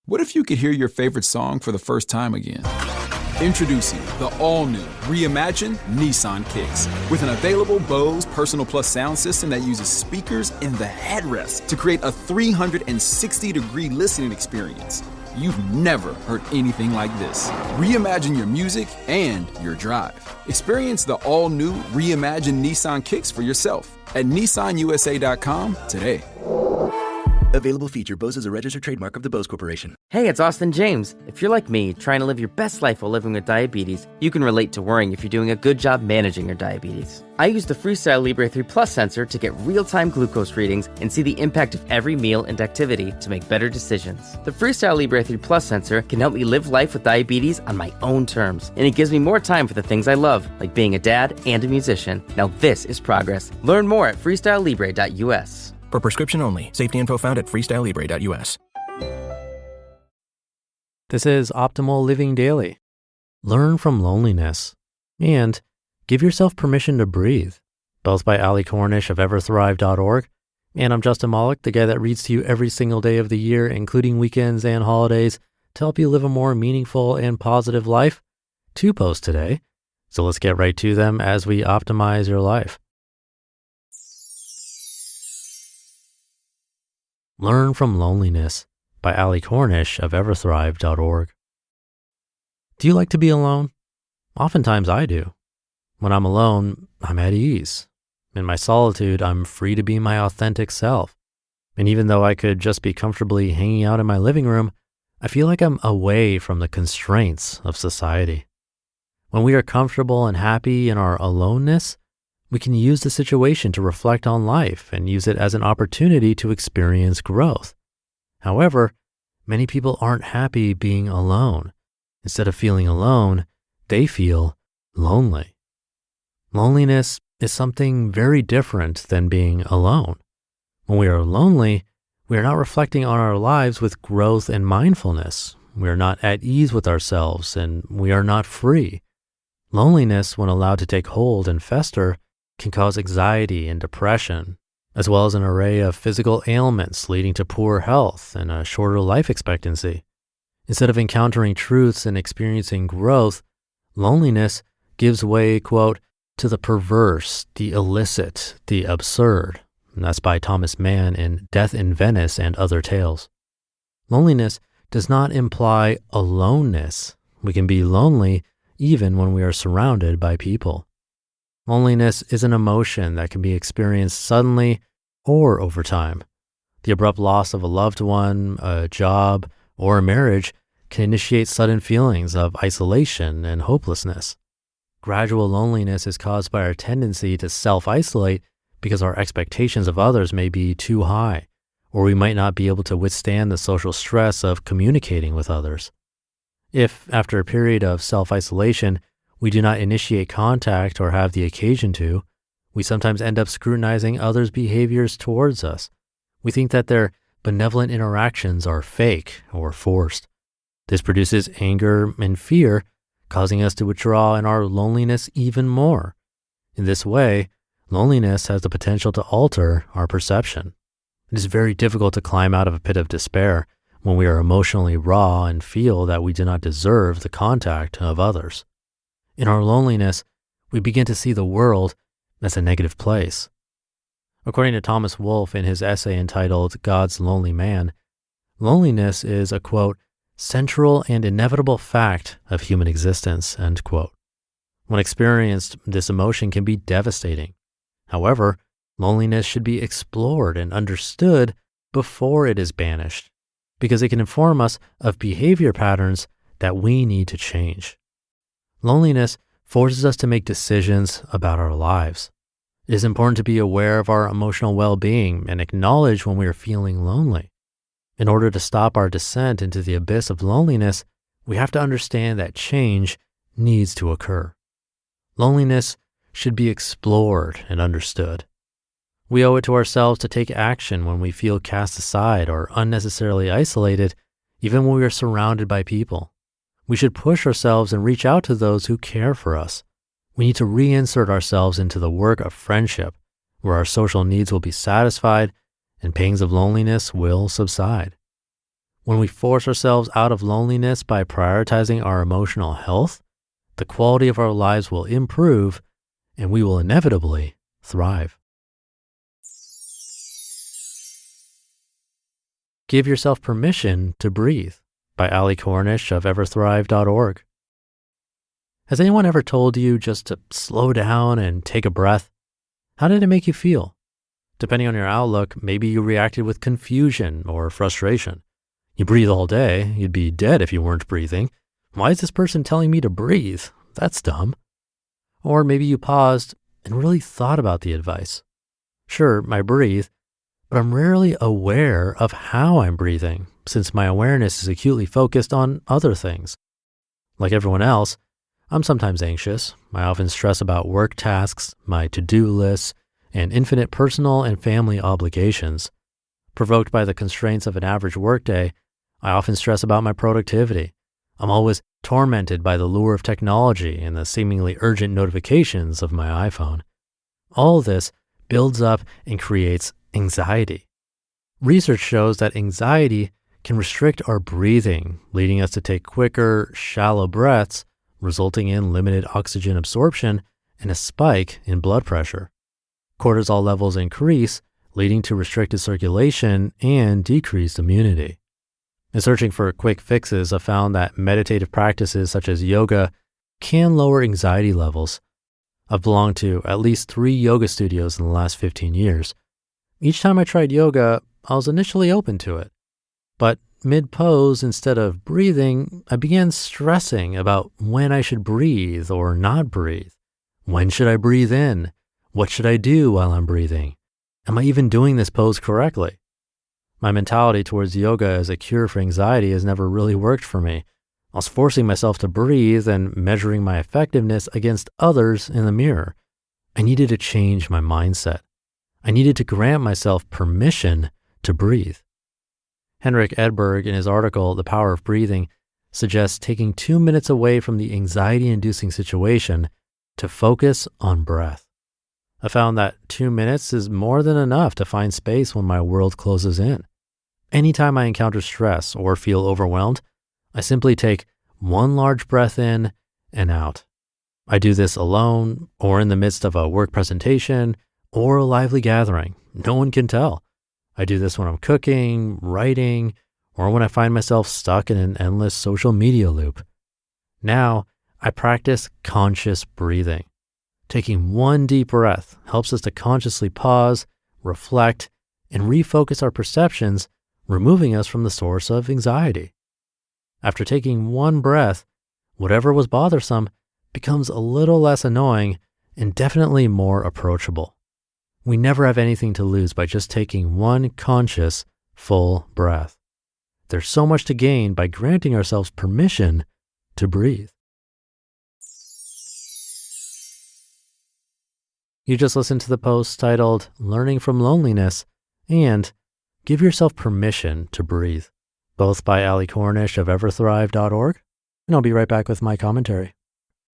What if you could hear your favorite song for the first time again? Introducing the all-new, reimagined Nissan Kicks. With an available Bose Personal Plus sound system that uses speakers in the headrest to create a 360-degree listening experience. You've never heard anything like this. Reimagine your music and your drive. Experience the all-new, reimagined Nissan Kicks for yourself at nissanusa.com today. Available feature. Bose is a registered trademark of the Bose Corporation. Hey, it's Austin James. If you're like me, trying to live your best life while living with diabetes, you can relate to worrying if you're doing a good job managing your diabetes. I use the Freestyle Libre 3 Plus sensor to get real-time glucose readings and see the impact of every meal and activity to make better decisions. The Freestyle Libre 3 Plus sensor can help me live life with diabetes on my own terms, and it gives me more time for the things I love, like being a dad and a musician. Now this is progress. Learn more at freestylelibre.us. For prescription only. Safety info found at freestylelibre.us. This is Optimal Living Daily. Learn from loneliness and give yourself permission to breathe. Both by Ali Cornish of Everthrive.org. And I'm Justin Malik, the guy that reads to you every single day of the year, including weekends and holidays, to help you live a more meaningful and positive life. 2 posts today. So let's get right to them as we optimize your life. Learn from Loneliness by Ali Cornish of Everthrive.org. Do you like to be alone? Oftentimes I do. When I'm alone, I'm at ease. In my solitude, I'm free to be my authentic self. And even though I could just be comfortably hanging out in my living room, I feel like I'm away from the constraints of society. When we are comfortable and happy in our aloneness, we can use the situation to reflect on life and use it as an opportunity to experience growth. However, many people aren't happy being alone. Instead of feeling alone, they feel lonely. Loneliness is something very different than being alone. When we are lonely, we are not reflecting on our lives with growth and mindfulness. We are not at ease with ourselves and we are not free. Loneliness, when allowed to take hold and fester, can cause anxiety and depression, as well as an array of physical ailments leading to poor health and a shorter life expectancy. Instead of encountering truths and experiencing growth, loneliness gives way, quote, to the perverse, the illicit, the absurd. And that's by Thomas Mann in Death in Venice and Other Tales. Loneliness does not imply aloneness. We can be lonely even when we are surrounded by people. Loneliness is an emotion that can be experienced suddenly or over time. The abrupt loss of a loved one, a job, or a marriage can initiate sudden feelings of isolation and hopelessness. Gradual loneliness is caused by our tendency to self-isolate because our expectations of others may be too high, or we might not be able to withstand the social stress of communicating with others. If, after a period of self-isolation, we do not initiate contact or have the occasion to, we sometimes end up scrutinizing others' behaviors towards us. We think that their benevolent interactions are fake or forced. This produces anger and fear, causing us to withdraw in our loneliness even more. In this way, loneliness has the potential to alter our perception. It is very difficult to climb out of a pit of despair when we are emotionally raw and feel that we do not deserve the contact of others. In our loneliness, we begin to see the world as a negative place. According to Thomas Wolfe in his essay entitled God's Lonely Man, loneliness is a, quote, central and inevitable fact of human existence, end quote. When experienced, this emotion can be devastating. However, loneliness should be explored and understood before it is banished, because it can inform us of behavior patterns that we need to change. Loneliness forces us to make decisions about our lives. It is important to be aware of our emotional well-being and acknowledge when we are feeling lonely. In order to stop our descent into the abyss of loneliness, we have to understand that change needs to occur. Loneliness should be explored and understood. We owe it to ourselves to take action when we feel cast aside or unnecessarily isolated, even when we are surrounded by people. We should push ourselves and reach out to those who care for us. We need to reinsert ourselves into the work of friendship, where our social needs will be satisfied and pangs of loneliness will subside. When we force ourselves out of loneliness by prioritizing our emotional health, the quality of our lives will improve and we will inevitably thrive. Give yourself permission to breathe by Ali Cornish of Everthrive.org. Has anyone ever told you just to slow down and take a breath? How did it make you feel? Depending on your outlook, maybe you reacted with confusion or frustration. You breathe all day, you'd be dead if you weren't breathing. Why is this person telling me to breathe? That's dumb. Or maybe you paused and really thought about the advice. Sure, I breathe, but I'm rarely aware of how I'm breathing, since my awareness is acutely focused on other things. Like everyone else, I'm sometimes anxious. I often stress about work tasks, my to-do lists, and infinite personal and family obligations. Provoked by the constraints of an average workday, I often stress about my productivity. I'm always tormented by the lure of technology and the seemingly urgent notifications of my iPhone. All this builds up and creates anxiety. Research shows that anxiety can restrict our breathing, leading us to take quicker, shallow breaths, resulting in limited oxygen absorption and a spike in blood pressure. Cortisol levels increase, leading to restricted circulation and decreased immunity. In searching for quick fixes, I've found that meditative practices such as yoga can lower anxiety levels. I've belonged to at least 3 yoga studios in the last 15 years. Each time I tried yoga, I was initially open to it. But mid-pose, instead of breathing, I began stressing about when I should breathe or not breathe. When should I breathe in? What should I do while I'm breathing? Am I even doing this pose correctly? My mentality towards yoga as a cure for anxiety has never really worked for me. I was forcing myself to breathe and measuring my effectiveness against others in the mirror. I needed to change my mindset. I needed to grant myself permission to breathe. Henrik Edberg, in his article, The Power of Breathing, suggests taking 2 minutes away from the anxiety-inducing situation to focus on breath. I found that 2 minutes is more than enough to find space when my world closes in. Anytime I encounter stress or feel overwhelmed, I simply take one large breath in and out. I do this alone or in the midst of a work presentation or a lively gathering. No one can tell. I do this when I'm cooking, writing, or when I find myself stuck in an endless social media loop. Now, I practice conscious breathing. Taking one deep breath helps us to consciously pause, reflect, and refocus our perceptions, removing us from the source of anxiety. After taking one breath, whatever was bothersome becomes a little less annoying and definitely more approachable. We never have anything to lose by just taking one conscious, full breath. There's so much to gain by granting ourselves permission to breathe. You just listened to the post titled Learning from Loneliness and Give Yourself Permission to Breathe, both by Ali Cornish of Everthrive.org, and I'll be right back with my commentary.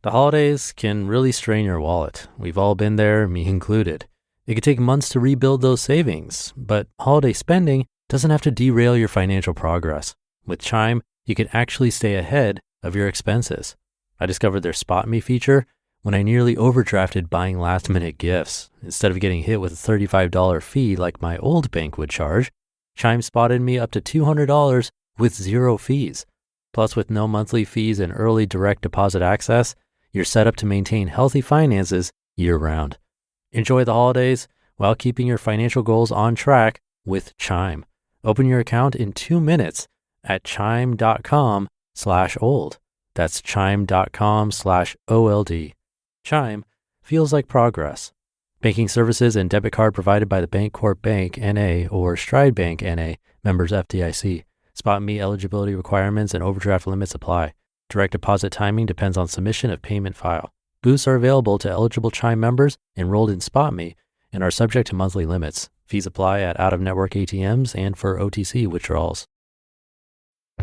The holidays can really strain your wallet. We've all been there, me included. It could take months to rebuild those savings, but holiday spending doesn't have to derail your financial progress. With Chime, you can actually stay ahead of your expenses. I discovered their Spot Me feature when I nearly overdrafted buying last-minute gifts. Instead of getting hit with a $35 fee like my old bank would charge, Chime spotted me up to $200 with 0 fees. Plus, with no monthly fees and early direct deposit access, you're set up to maintain healthy finances year-round. Enjoy the holidays while keeping your financial goals on track with Chime. Open your account in 2 minutes at chime.com/old. That's chime.com/OLD. Chime feels like progress. Banking services and debit card provided by the Bancorp Bank N.A. or Stride Bank N.A., members FDIC. Spot Me eligibility requirements and overdraft limits apply. Direct deposit timing depends on submission of payment file. Boosts are available to eligible Chime members enrolled in Spot Me and are subject to monthly limits. Fees apply at out-of-network ATMs and for OTC withdrawals.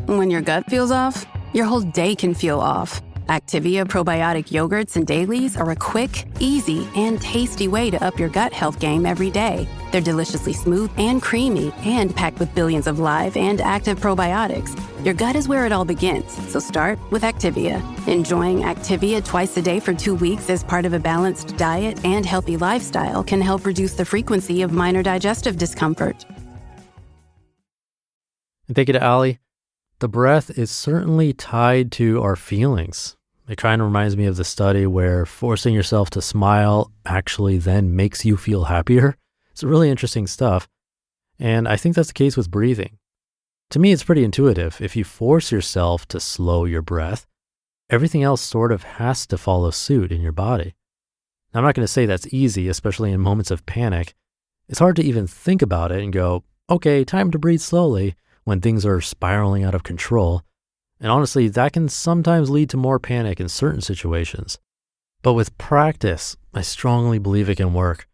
When your gut feels off, your whole day can feel off. Activia probiotic yogurts and dailies are a quick, easy, and tasty way to up your gut health game every day. They're deliciously smooth and creamy and packed with billions of live and active probiotics. Your gut is where it all begins, so start with Activia. Enjoying Activia twice a day for 2 weeks as part of a balanced diet and healthy lifestyle can help reduce the frequency of minor digestive discomfort. And thank you to Allie. The breath is certainly tied to our feelings. It kind of reminds me of the study where forcing yourself to smile actually then makes you feel happier. It's really interesting stuff. And I think that's the case with breathing. To me, it's pretty intuitive. If you force yourself to slow your breath, everything else sort of has to follow suit in your body. Now, I'm not going to say that's easy, especially in moments of panic. It's hard to even think about it and go, okay, time to breathe slowly when things are spiraling out of control. And honestly, that can sometimes lead to more panic in certain situations. But with practice, I strongly believe it can work.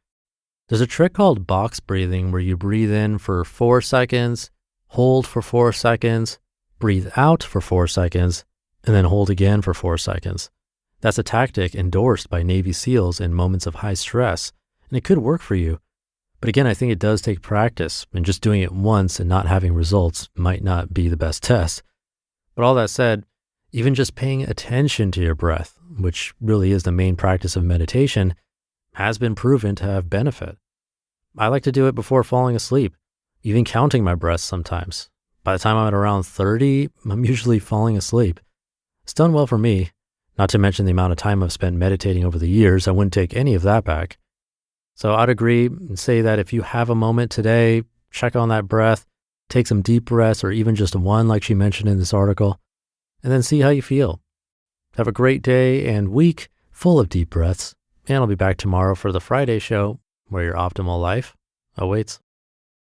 There's a trick called box breathing where you breathe in for 4 seconds, hold for 4 seconds, breathe out for 4 seconds, and then hold again for 4 seconds. That's a tactic endorsed by Navy SEALs in moments of high stress, and it could work for you. But again, I think it does take practice, and just doing it once and not having results might not be the best test. But all that said, even just paying attention to your breath, which really is the main practice of meditation, has been proven to have benefit. I like to do it before falling asleep, even counting my breaths sometimes. By the time I'm at around 30, I'm usually falling asleep. It's done well for me, not to mention the amount of time I've spent meditating over the years. I wouldn't take any of that back. So I'd agree and say that if you have a moment today, check on that breath, take some deep breaths or even just one like she mentioned in this article, and then see how you feel. Have a great day and week full of deep breaths, and I'll be back tomorrow for the Friday show where your optimal life awaits.